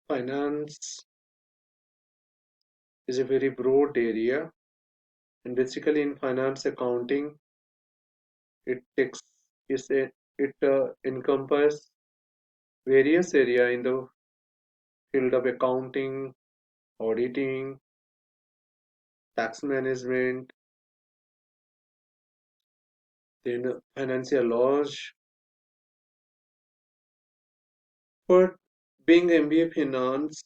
Finance is a very broad area, and basically in finance accounting, it takes is a, it encompasses various area in the field of accounting, auditing, tax management, then financial laws. But being MBA finance,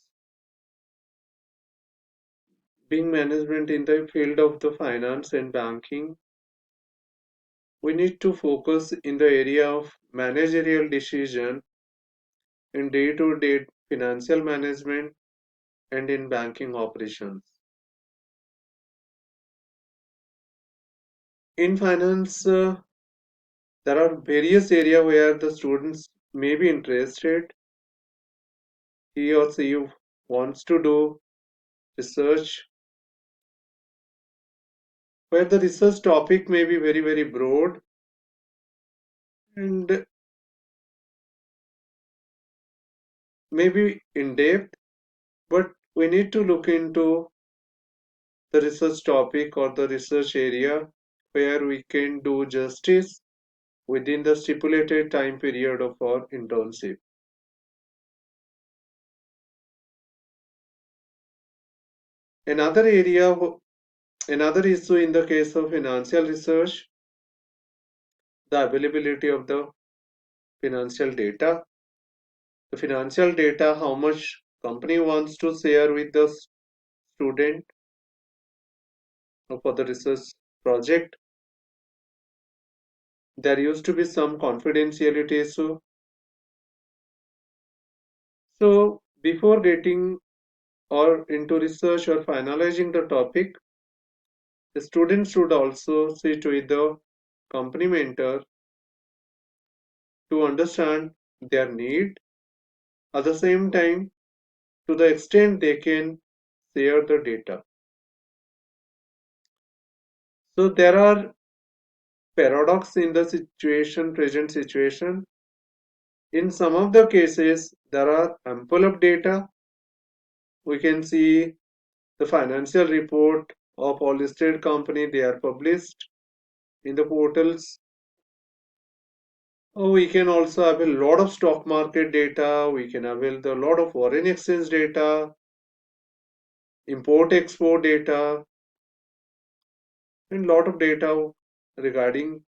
being management in the field of the finance and banking, we need to focus in the area of managerial decision in day-to-day financial management and in banking operations. In finance, there are various areas where the students may be interested. He or she wants to do research, where the research topic may be very, very broad and maybe in depth, but we need to look into the research topic or the research area where we can do justice within the stipulated time period of our internship. Another area, another issue in the case of financial research, the availability of the financial data. The financial data, how much company wants to share with the student for the research project. There used to be some confidentiality issue. So before getting or into research or finalizing the topic, the student should also sit with the company mentor to understand their need. At the same time, to the extent they can share the data. So there are paradox in the present situation. In some of the cases, there are ample of data. We can see the financial report of all listed company, they are published in the portals. Oh, we can also have a lot of stock market data. We can avail the lot of foreign exchange data, import export data, and lot of data regarding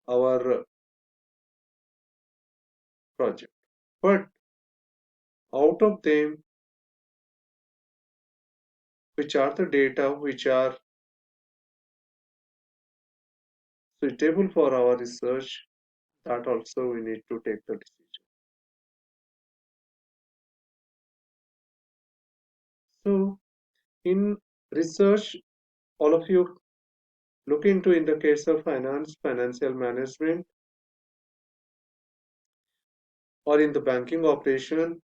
our project. But out of them, which are the data which are suitable for our research, that also we need to take the decision. So in research, all of you look into in the case of finance, financial management, or in the banking operation,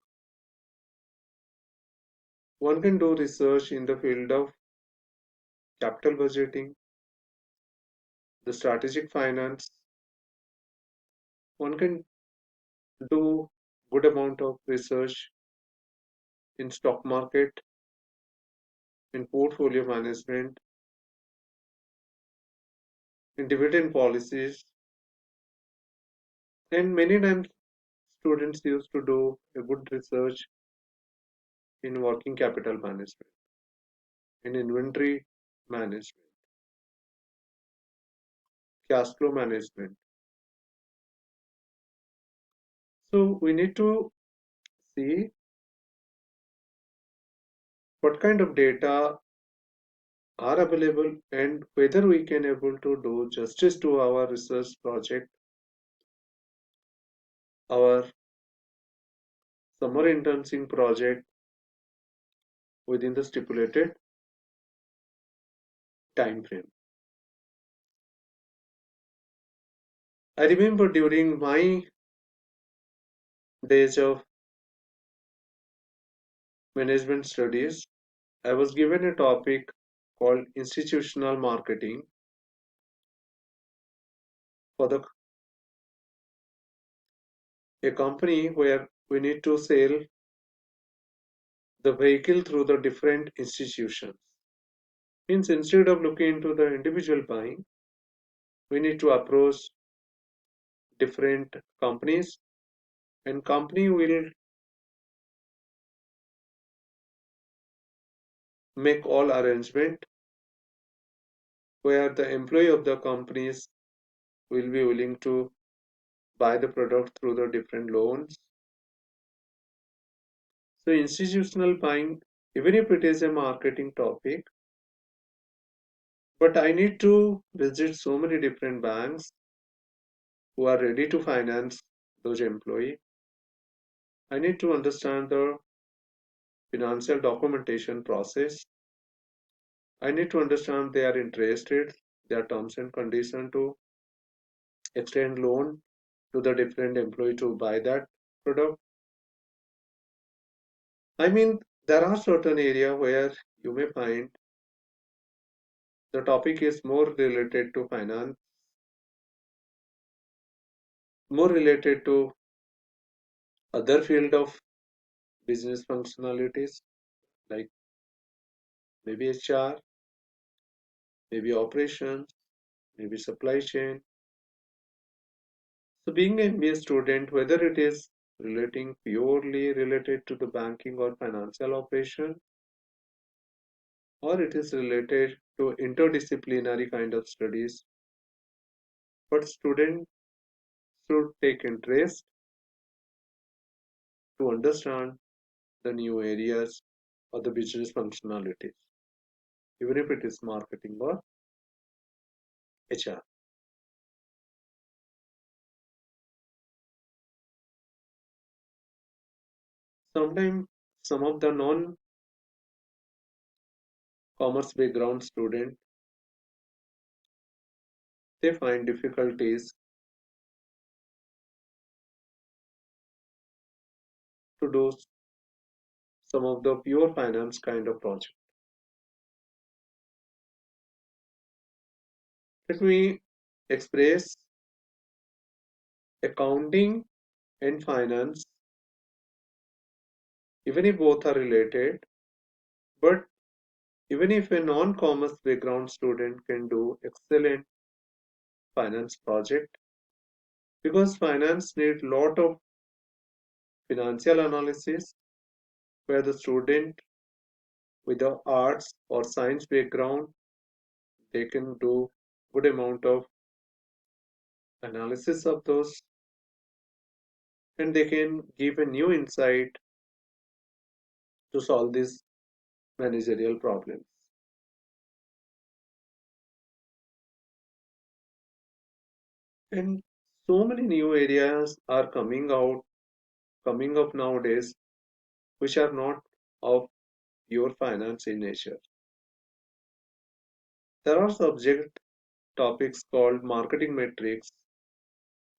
one can do research in the field of capital budgeting, the strategic finance. One can do good amount of research in stock market, in portfolio management, in dividend policies, and many times students used to do a good research in working capital management, in inventory management, cash flow management. So we need to see what kind of data are available and whether we can able to do justice to our research project, our summer internship project within the stipulated time frame. I remember during my days of management studies, I was given a topic called institutional marketing for the a company where we need to sell the vehicle through the different institutions. Means instead of looking into the individual buying, we need to approach different companies, and company will make all arrangement where the employee of the companies will be willing to buy the product through the different loans. So institutional buying, even if it is a marketing topic, but I need to visit so many different banks who are ready to finance those employee. I need to understand the financial documentation process. I need to understand their interest rates, their terms and conditions to extend loan to the different employee to buy that product. I mean, there are certain area where you may find the topic is more related to finance, more related to other field of business functionalities like maybe HR, maybe operations, maybe supply chain. So being an MBA student, whether it is relating purely related to the banking or financial operation, or it is related to interdisciplinary kind of studies, but students should take interest to understand the new areas or the business functionalities, even if it is marketing or HR. Sometimes some of the non-commerce background students, they find difficulties to do some of the pure finance kind of project. Let me express accounting and finance, even if both are related, but even if a non-commerce background student can do excellent finance project, because finance need lot of financial analysis where the student with the arts or science background, they can do good amount of analysis of those, and they can give a new insight to solve these managerial problems. And so many new areas are coming up nowadays, which are not of pure finance in nature. There are subject topics called marketing metrics,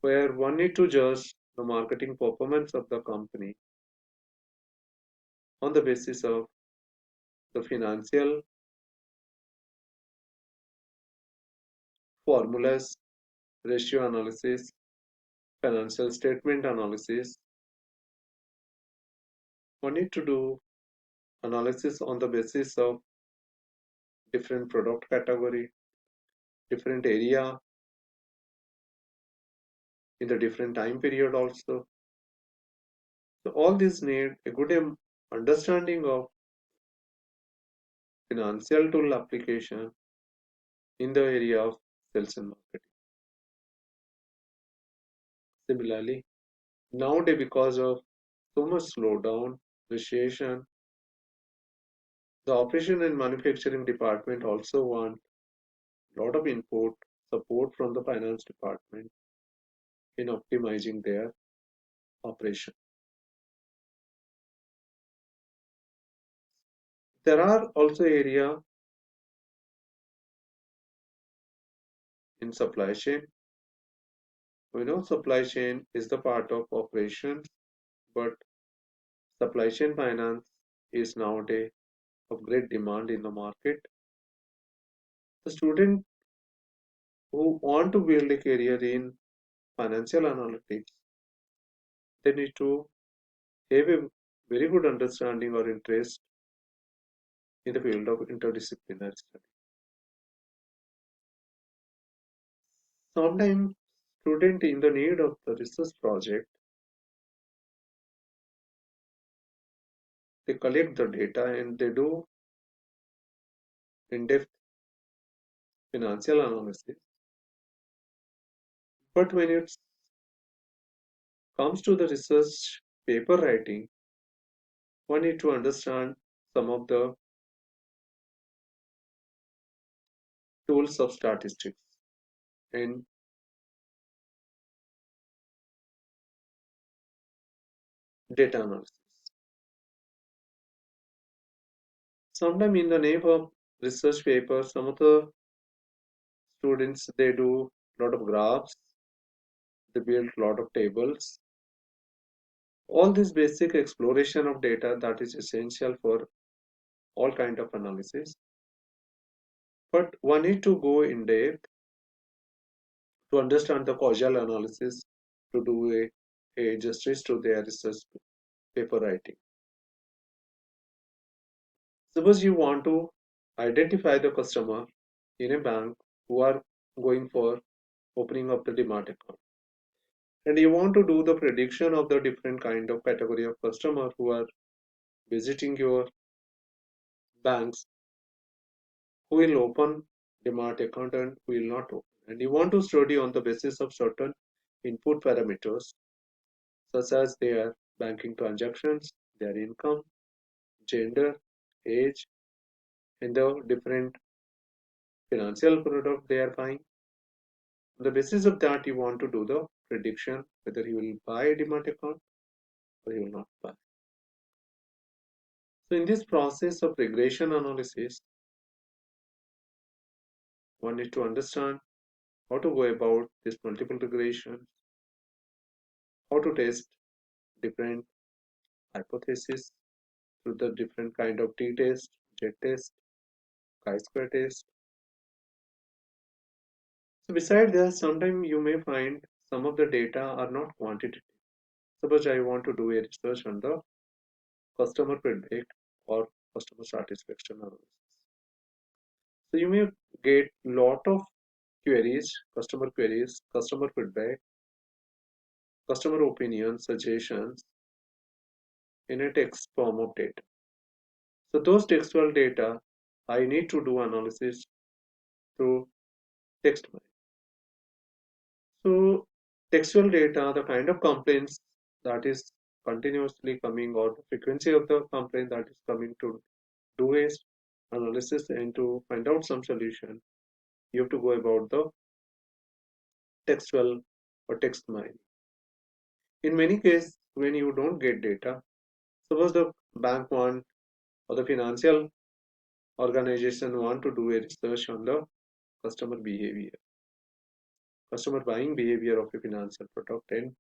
where one need to judge the marketing performance of the company on the basis of the financial formulas, ratio analysis, financial statement analysis. One need to do analysis on the basis of different product category, different area in the different time period also. So all these need a good understanding of financial tool application in the area of sales and marketing. Similarly, nowadays because of so much slowdown, recession, the operation and manufacturing department also want a lot of input, support from the finance department in optimizing their operation. There are also area in supply chain. We know supply chain is the part of operations, but supply chain finance is nowadays of great demand in the market. The student who want to build a career in financial analytics, they need to have a very good understanding or interest in the field of interdisciplinary study. Sometimes student in the need of the research project, they collect the data and they do in-depth financial analysis. But when it comes to the research paper writing, one need to understand some of the tools of statistics and data analysis. Sometimes in the name of research paper, some of the students they do a lot of graphs, they build a lot of tables. All this basic exploration of data that is essential for all kind of analysis. But one need to go in depth to understand the causal analysis to do a justice to their research paper writing. Suppose you want to identify the customer in a bank who are going for opening up the demat account, and you want to do the prediction of the different kind of category of customer who are visiting your banks, who will open demat account and who will not open, and you want to study on the basis of certain input parameters such as their banking transactions, their income, gender, age, and the different financial product they are buying. On the basis of that, you want to do the prediction whether he will buy a demat account or he will not buy. So in this process of regression analysis, one needs to understand how to go about this multiple regression, how to test different hypotheses through the different kind of t-test, z-test, chi-square test. So beside that, sometimes you may find some of the data are not quantitative. Suppose I want to do a research on the customer feedback or customer satisfaction analysis. So you may get lot of queries, customer feedback, customer opinions, suggestions in a text form of data. So those textual data, I need to do analysis through text mining. So textual data, the kind of complaints that is continuously coming or the frequency of the complaint that is coming to do a analysis and to find out some solution, you have to go about the textual or text mining. In many cases, when you don't get data, suppose the bank want or the financial organization want to do a research on the customer behavior, customer buying behavior of a financial product and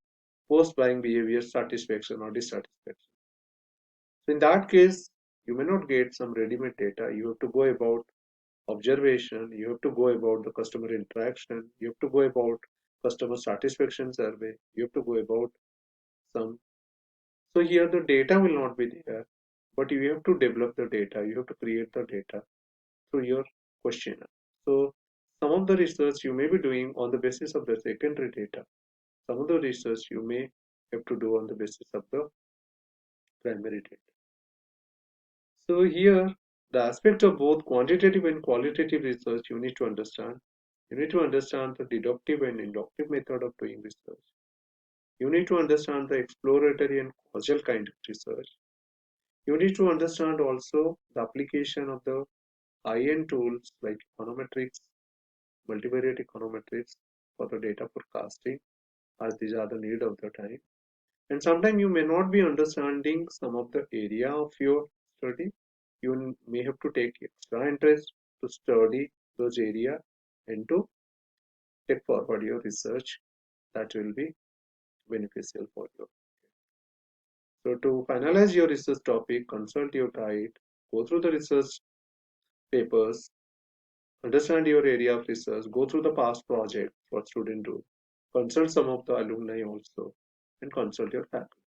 post buying behavior satisfaction or dissatisfaction. So in that case, you may not get some ready-made data. You have to go about observation, you have to go about the customer interaction, you have to go about customer satisfaction survey, you have to go about some. So here the data will not be there, but you have to develop the data, you have to create the data through your questionnaire. So some of the research you may be doing on the basis of the secondary data. Some of the research you may have to do on the basis of the primary data. So here the aspect of both quantitative and qualitative research you need to understand. You need to understand the deductive and inductive method of doing research. You need to understand the exploratory and causal kind of research. You need to understand also the application of the high-end tools like econometrics, multivariate econometrics for the data forecasting, as these are the need of the time. And sometimes you may not be understanding some of the area of your study. You may have to take extra interest to study those area and to take forward your research that will be beneficial for you. So to finalize your research topic, consult your guide, go through the research papers, understand your area of research, go through the past project what student do, consult some of the alumni also, and consult your faculty.